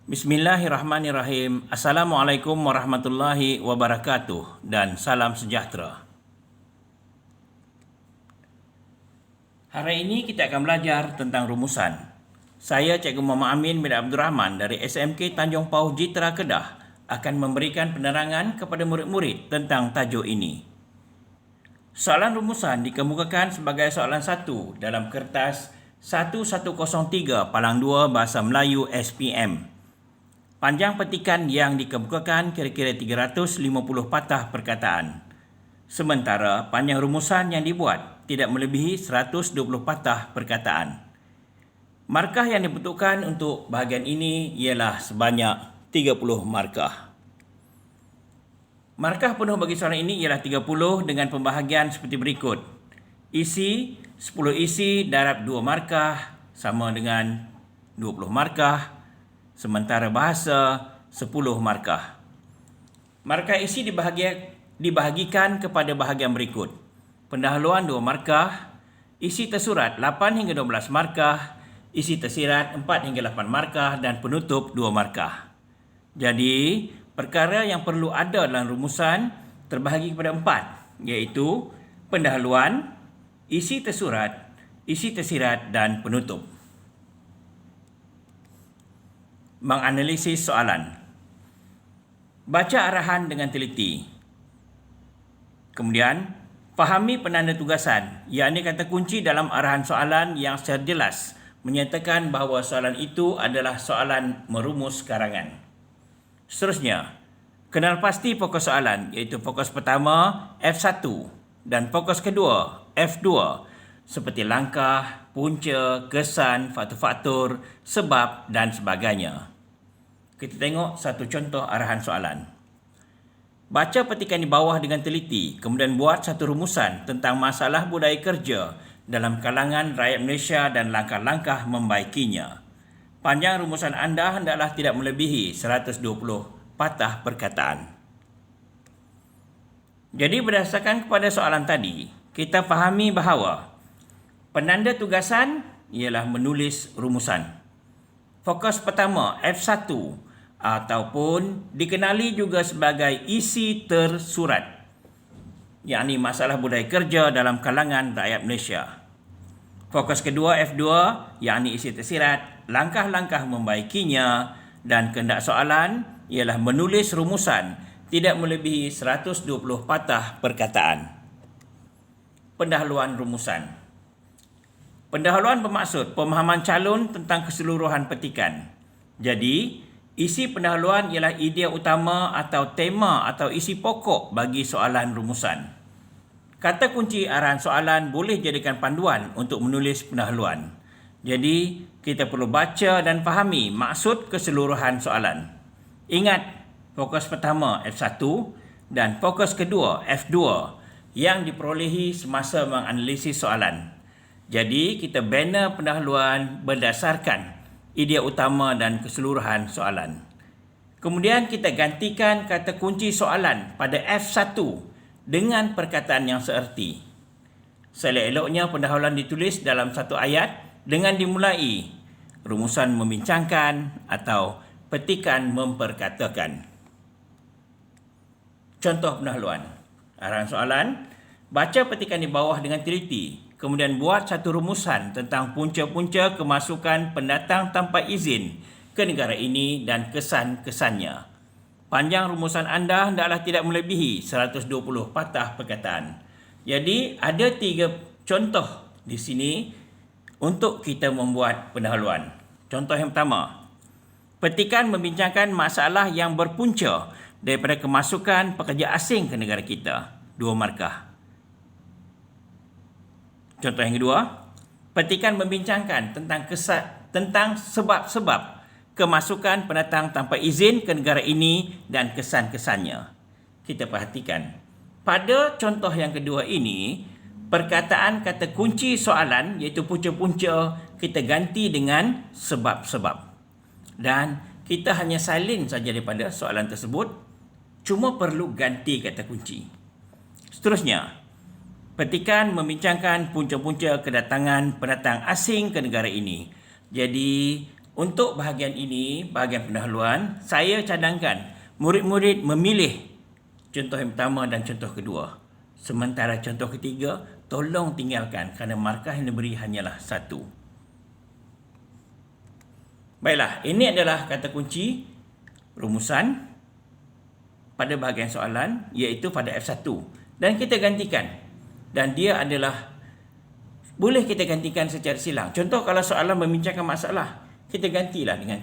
Bismillahirrahmanirrahim. Assalamualaikum warahmatullahi wabarakatuh dan salam sejahtera. Hari ini kita akan belajar tentang rumusan. Saya Cikgu Muhammad Amin bin Abdul Rahman dari SMK Tanjung Pauh Jitra Kedah akan memberikan penerangan kepada murid-murid tentang tajuk ini. Soalan rumusan dikemukakan sebagai soalan 1 dalam kertas 1103 Palang 2 Bahasa Melayu SPM. Panjang petikan yang dikemukakan kira-kira 350 patah perkataan. Sementara panjang rumusan yang dibuat tidak melebihi 120 patah perkataan. Markah yang diperuntukkan untuk bahagian ini ialah sebanyak 30 markah. Markah penuh bagi soalan ini ialah 30 dengan pembahagian seperti berikut. Isi 10 isi darab 2 markah sama dengan 20 markah. Sementara bahasa 10 markah. Markah isi dibahagikan kepada bahagian berikut. Pendahuluan 2 markah, isi tersurat 8 hingga 12 markah, isi tersirat 4 hingga 8 markah dan penutup 2 markah. Jadi, perkara yang perlu ada dalam rumusan terbahagi kepada 4, iaitu pendahuluan, isi tersurat, isi tersirat dan penutup. Menganalisis soalan. Baca arahan dengan teliti. Kemudian, fahami penanda tugasan, yakni kata kunci dalam arahan soalan yang secara jelas menyatakan bahawa soalan itu adalah soalan merumus karangan. Seterusnya, kenal pasti fokus soalan, iaitu fokus pertama F1 dan fokus kedua F2 seperti langkah, punca, kesan, faktor-faktor, sebab dan sebagainya. Kita tengok satu contoh arahan soalan. Baca petikan di bawah dengan teliti, kemudian buat satu rumusan tentang masalah budaya kerja dalam kalangan rakyat Malaysia dan langkah-langkah membaikinya. Panjang rumusan anda hendaklah tidak melebihi 120 patah perkataan. Jadi berdasarkan kepada soalan tadi, kita fahami bahawa penanda tugasan ialah menulis rumusan. Fokus pertama F1 ataupun dikenali juga sebagai isi tersurat, yakni masalah budaya kerja dalam kalangan rakyat Malaysia. Fokus kedua F2 yakni isi tersirat, langkah-langkah membaikinya, dan kehendak soalan ialah menulis rumusan tidak melebihi 120 patah perkataan. Pendahuluan rumusan. Pendahuluan bermaksud pemahaman calon tentang keseluruhan petikan. Jadi, isi pendahuluan ialah idea utama atau tema atau isi pokok bagi soalan rumusan. Kata kunci arahan soalan boleh jadikan panduan untuk menulis pendahuluan. Jadi, kita perlu baca dan fahami maksud keseluruhan soalan. Ingat, fokus pertama F1 dan fokus kedua F2 yang diperolehi semasa menganalisis soalan. Jadi, kita bina pendahuluan berdasarkan idea utama dan keseluruhan soalan. Kemudian kita gantikan kata kunci soalan pada F1 dengan perkataan yang seerti. Selok-eloknya pendahuluan ditulis dalam satu ayat dengan dimulai rumusan membincangkan atau petikan memperkatakan. Contoh pendahuluan. Arahan soalan, baca petikan di bawah dengan teliti, kemudian buat satu rumusan tentang punca-punca kemasukan pendatang tanpa izin ke negara ini dan kesan-kesannya. Panjang rumusan anda hendaklah tidak melebihi 120 patah perkataan. Jadi, ada 3 contoh di sini untuk kita membuat pendahuluan. Contoh yang pertama, petikan membincangkan masalah yang berpunca daripada kemasukan pekerja asing ke negara kita. 2 markah. Contoh yang kedua, petikan membincangkan tentang sebab-sebab kemasukan pendatang tanpa izin ke negara ini dan kesan-kesannya. Kita perhatikan. Pada contoh yang kedua ini, perkataan kata kunci soalan iaitu punca-punca kita ganti dengan sebab-sebab. Dan kita hanya salin saja daripada soalan tersebut, cuma perlu ganti kata kunci. Seterusnya, petikan membincangkan punca-punca kedatangan pendatang asing ke negara ini. Jadi, Untuk bahagian ini, bahagian pendahuluan, saya cadangkan murid-murid memilih contoh yang pertama dan contoh kedua. Sementara contoh ketiga, tolong tinggalkan kerana markah yang diberi hanyalah 1. Baiklah, ini adalah kata kunci rumusan pada bahagian soalan, iaitu pada F1. Dan kita gantikan. Dan dia adalah, boleh kita gantikan secara silang. Contoh kalau soalan membincangkan masalah, kita gantilah dengan